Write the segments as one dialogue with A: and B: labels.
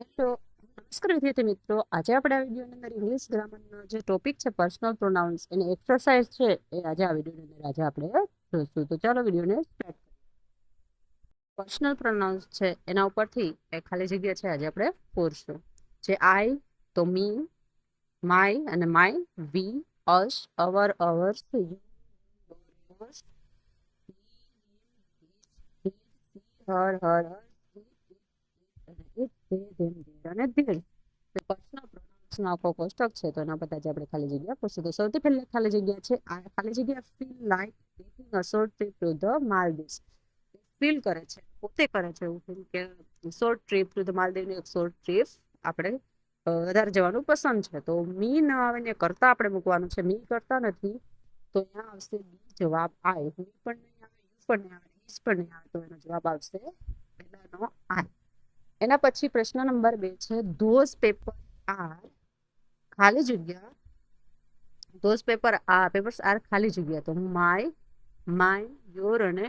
A: Hello નમસ્કાર વિદ્યાર્થી મિત્રો, આજે આપણે આ વિડીયોની અંદર ઇંગ્લિશ ગ્રામરનો જે ટોપિક છે પર્સનલ પ્રોનાઉન્સ એની એક્સરસાઇઝ છે એ આજે આ વિડીયોની અંદર આજે આપણે જોઈશું. તો ચાલો વિડીયોને સ્ટાર્ટ કરીએ. પર્સનલ પ્રોનાઉન્સ છે એના ઉપરથી એક ખાલી જગ્યા છે આજે આપણે પૂરશું. જે આઈ તો મી, માય અને my, we, us, our, ours, you, yours, her, her, અને ઇટ, ધે, ધેમ, ધેર અને ધીર. પર્સનલ પ્રોનાઉન્સનો આખો કોષ્ટક છે તો એના પર આજે આપણે ખાલી જગ્યા પૂછશું. તો સૌથી પહેલા ખાલી જગ્યા છે આ ખાલી જગ્યા feel like taking a short trip to the Maldives. Feel કરે છે, પોતે કરે છે એવું ફીલ કે શોર્ટ ટ્રીપ ટુ ધ માલદીવની એક શોર્ટ ટ્રીપ આપણે વધારે જવાનું પસંદ છે. તો મી ન આવે ને કરતા આપણે મૂકવાનું છે. મી કરતા નથી તો અહીંયા આવશે બી જવાબ આય. મી પણ નહીં આવે, યુ પણ નહીં આવે, ઇઝ પણ નહીં આવે તો એનો જવાબ આવશે પહેલાનો આય. એના પછી પ્રશ્ન નંબર 2 છે ધોઝ પેપર આર ખાલી જગ્યા. ધોઝ પેપર આ પેપર્સ આર ખાલી જગ્યા. તો માય, માઇન, યોર અને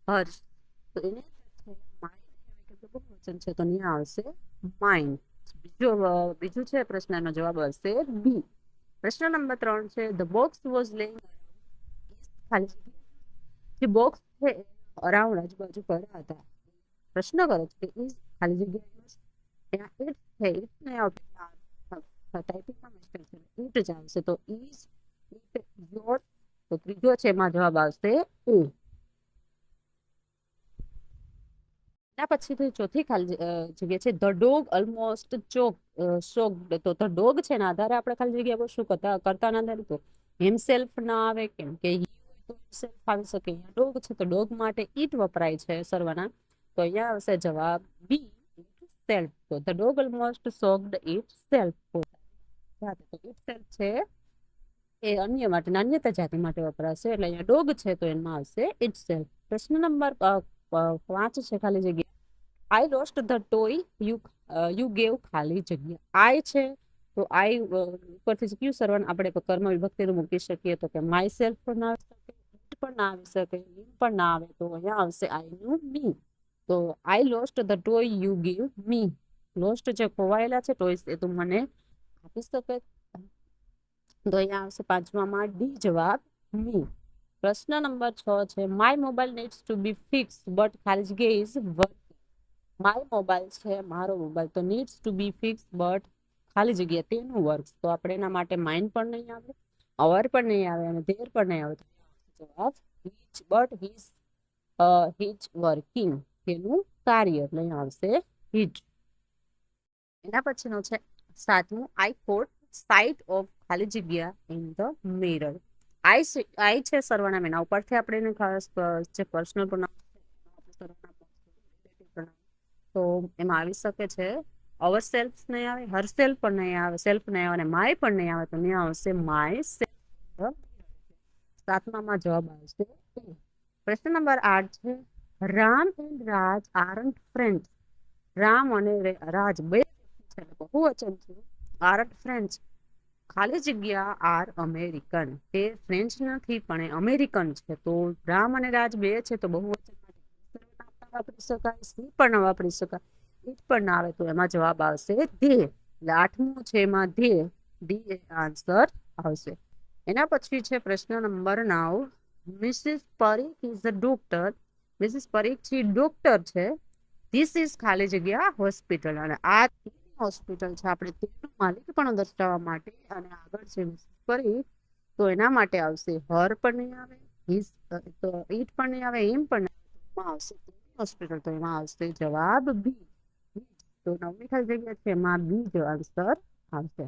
A: હર્ષ. તો એને બહુવચન છે તો અહીંયા આવશે માઇન. બીજું છે પ્રશ્નનો જવાબ આવશે બી. પ્રશ્ન નંબર 3 છે ધ બોક્સ વોઝ લેઇંગ ખાલી જગ્યા. જે બોક્સ છે અરાઉન્ડ આજુબાજુ પડ્યા હતા. પ્રશ્ન કરો કે ઇઝ ખાલી જગ્યા ત્યાં ઇટ છે. ઇટ ને ટાઈપિંગમાં મિસ્ટેક છે, ઇટ જ આવશે. તો ઇઝ, ઇટ, યોર. તો ત્રીજો છે એમાં જવાબ આવશે એ. એના પછીથી ચોથી ખાલી જગ્યા છે ધ ડોગ ઓલમોસ્ટ શોક્ડ. તો ધ ડોગ છે એના આધારે આપણે ખાલી જગ્યા પર શું કરતા ના આધારે તો હિમસેલ્ફ ના આવે કેમ કે સેલ્ફ આવી શકે. અહીંયા ડોગ છે તો ડોગ માટે ઈટ વપરાય છે સર્વનામ. તો અહીંયા આવશે જવાબ બી, ઇટ સેલ્ફ. તો the dog almost shocked itself. Itself છે એ અન્ય માટે નાન્યતા જાતિ માટે વપરાશે એટલે અહીંયા ડોગ છે તો એમાં આવશે ઇટ સેલ્ફ. પ્રશ્ન નંબર 5 છે ખાલી જગ્યા I lost the toy you gave ખાલી જગ્યા. આઈ છે તો આઈ ઉપરથી કયું સર્વન આપણે કર્મ વિભક્તિનું મૂકી શકીએ તો કે માય સેલ્ફ પણ ના આવી શકે, ઇટ પણ ના આવી શકે, હિમ પણ ના આવે તો અહીંયા આવશે આઈ નું મી. તો I lost the toy you give me. Lost જે ખોવાયેલા છે ટોયસ એ તું મને આપી શકે. તો અહીંયા આવશે પાંચમામાં ડી જવાબ મી. પ્રશ્ન નંબર 6 છે my mobile needs to be fix but ખાલી જગ્યા ઇઝ વર્કિંગ. માય મોબાઈલ છે મારો મોબાઈલ તો needs to be fix but ખાલી જગ્યા તેનું વર્ક. તો આપણે એના માટે માઇન પણ નહીં આવે, અવર પણ નહીં આવે અને ધેર પણ નહીં આવે. જવાબ હિજ બટ હિજ વર્કિંગ તેનું કાર્ય એટલે અહીં આવશે હિજ. એના પછીનો છે 7મું આઈ કોટ સાઇટ ઓફ ખાલી જગ્યા ઇન ધ મિરર. આઈ છે સર્વનામ એના ઉપરથી આપણે એને ખાસ જે પર્સનલ તો એમાં આવી શકે છે અવર સેલ્ફ નહીં આવે, હર સેલ્ફ પણ નહીં આવે, સેલ્ફ નહીં આવે અને માય પણ નહીં આવે તો નહીં આવશે માય સેલ્ફ. 7મામાં જવાબ આવશે. પ્રશ્ન નંબર 8 છે Ram and Raj aren't friends. Ram અને રાજ બે છે બહુવચન છે. આરન્ટ ફ્રેન્ડ્સ ખાલી જગ્યા આર અમેરિકન. તે ફ્રેન્ચ નથી પણ એ અમેરિકન છે. તો રામ અને રાજ બે છે તો બહુવચન વાપરી શકાય, સી પણ વાપરી શકાય, ઇટ પણ ના આવે તો એમાં જવાબ આવશે ધે. એટલે 8મું છે એમાં ધે, ડી આન્સર આવશે. એના પછી છે પ્રશ્ન number 9 Mrs Parikh is a doctor. Mrs Parikh છે ડોક્ટર છે. ધીસ ઇઝ ખાલી જગ્યા હોસ્પિટલ. અને આ હોસ્પિટલ છે આપણે તેનું માલિક પણ દર્શાવવા માટે અને આગળ છે મિસિસ પરીખ તો એના માટે આવશે હર પણ નહીં આવે, હિઝ તો ઇટ પણ નહીં આવે, એમ પણ નહીં આવશે હોસ્પિટલ તો એમાં આવશે જવાબ બી. તો 9મી ખાલી જગ્યા છે એમાં બી જો આન્સર આવશે.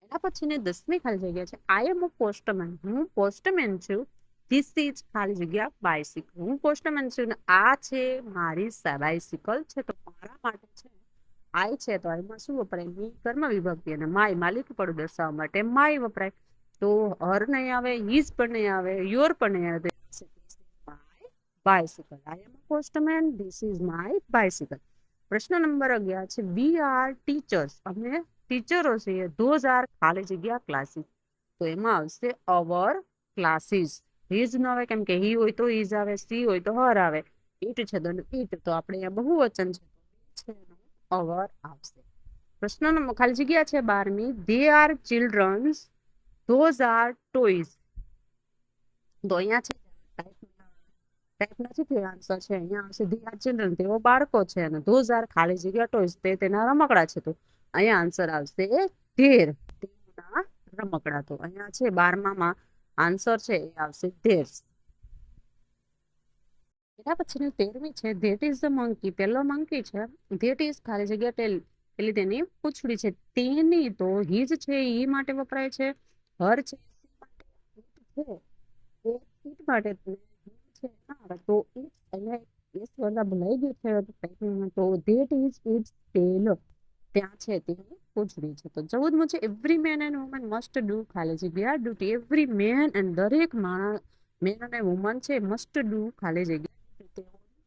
A: એના પછી ને 10મી ખાલી જગ્યા છે આઈ એમ અ પોસ્ટમેન. હું પોસ્ટમેન છું. ધીસ ઇઝ ખાલી જગ્યા બાઇસિકલ. હું પોસ્ટમેન છું ને આ છે મારી બાઇસિકલ છે તો મારા માટે છે આઈ છે તો આઈમાં શું વપરાય મી કર્મ વિભક્તિ અને માય માલિક પણ દર્શાવવા માટે માય વપરાય. તો હર નહીં આવે, હિઝ પણ નહીં આવે, યોર પણ નહીં આવે bicycle. I am a postman. This is my bicycle. પ્રશ્ન નંબર 11 છે વી આર ટીચર્સ. અમે ટીચરો છીએ. ધોઝ આર ખાલી જગ્યા ક્લાસીસ. તો એમાં આવશે અવર ક્લાસીસ. હિઝ ન આવે કેમ કે હી હોય તો હિઝ આવે, સી હોય તો હર આવે, ઇટ છે તો ઇટ તો આપણે અહીંયા બહુવચન છે અવર આવશે. પ્રશ્ન નંબર ખાલી જગ્યા છે 12મી. They are children's, those are toys. તો અહીંયા છે ટાઈપ નથી થયો આન્સર છે. અહીંયા આવશે દે આર ચિલ્ડ્રન, તેઓ બાળકો છે, અને ધોઝ આર ખાલી જગ્યા ટોયઝ, તે તેના રમકડા છે. તો અહીંયા આન્સર આવશે ધેર, તેઓના રમકડા. તો અહીંયા છે 12માં આન્સર છે એ આવશે ધેર્સ. એના પછીની 13મી છે ધેટ ઇઝ ધ મંકી. પહેલો મંકી છે, ધેટ ઇઝ ખાલી જગ્યા ટેલ, પેલી તેની પૂંછડી છે. તેની તો હિજ છે ઈ માટે વપરાય છે, હર છે ઈટ માટે છે. તો ઇટ્સ અહીંયા એસ વડા ભૂલાઈ ગયું છે તો ધેટ ઇઝ ઇટ્સ ટેલ, ત્યાં છે તેની પૂંછડી છે. તો 14મું છે every man and woman must do ખાલી જગ્યા ડ્યુટી. એવરી મેન એન્ડ દરેક માણસ, મેન અને વુમન છે, મસ્ટ ડુ ખાલી જગ્યા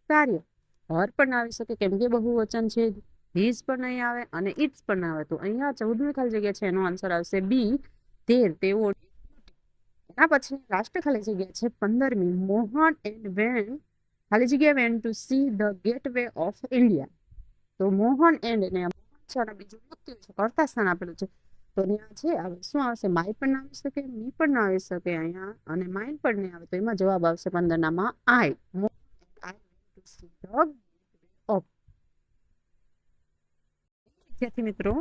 A: કાર્ય. હર પણ આવી શકે કેમ કે બહુવચન છે, હીઝ પણ નહીં આવે અને ઇટ્સ પણ ના આવે. તો અહીંયા 14મી ખાલી જગ્યા છે એનો આન્સર આવશે બી, ધેર, તેઓ. એના પછી લાસ્ટ ખાલી જગ્યા છે 15મી. મોહન એન્ડ વેન ખાલી જગ્યા went to see the Gateway of India. તો મોહન એન્ડ ને છે અને બીજું મૃત્યુ છે, કર્તા સ્થાન આપેલું છે. તો ત્યાં છે આવે શું આવશે? માય પણ ના આવી શકે, મી પણ ના આવી શકે અહીંયા, અને માઇન પણ નહીં આવે. તો એમાં જવાબ આવશે 15નામાં આઈ. વિદ્યાર્થી મિત્રો,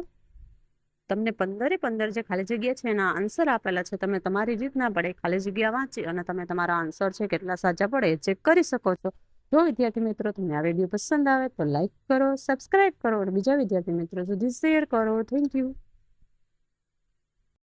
A: તમને 15 જે ખાલી જગ્યા છે એના આન્સર આપેલા છે. તમે તમારી રીત ના પડે ખાલી જગ્યા વાંચી અને તમે તમારા આન્સર છે કેટલા સાચા પડે એ ચેક કરી શકો છો. જો વિદ્યાર્થી મિત્રો તમને આ વિડીયો પસંદ આવે તો લાઈક કરો, સબસ્ક્રાઇબ કરો અને બીજા વિદ્યાર્થી મિત્રો સુધી શેર કરો. Thank you.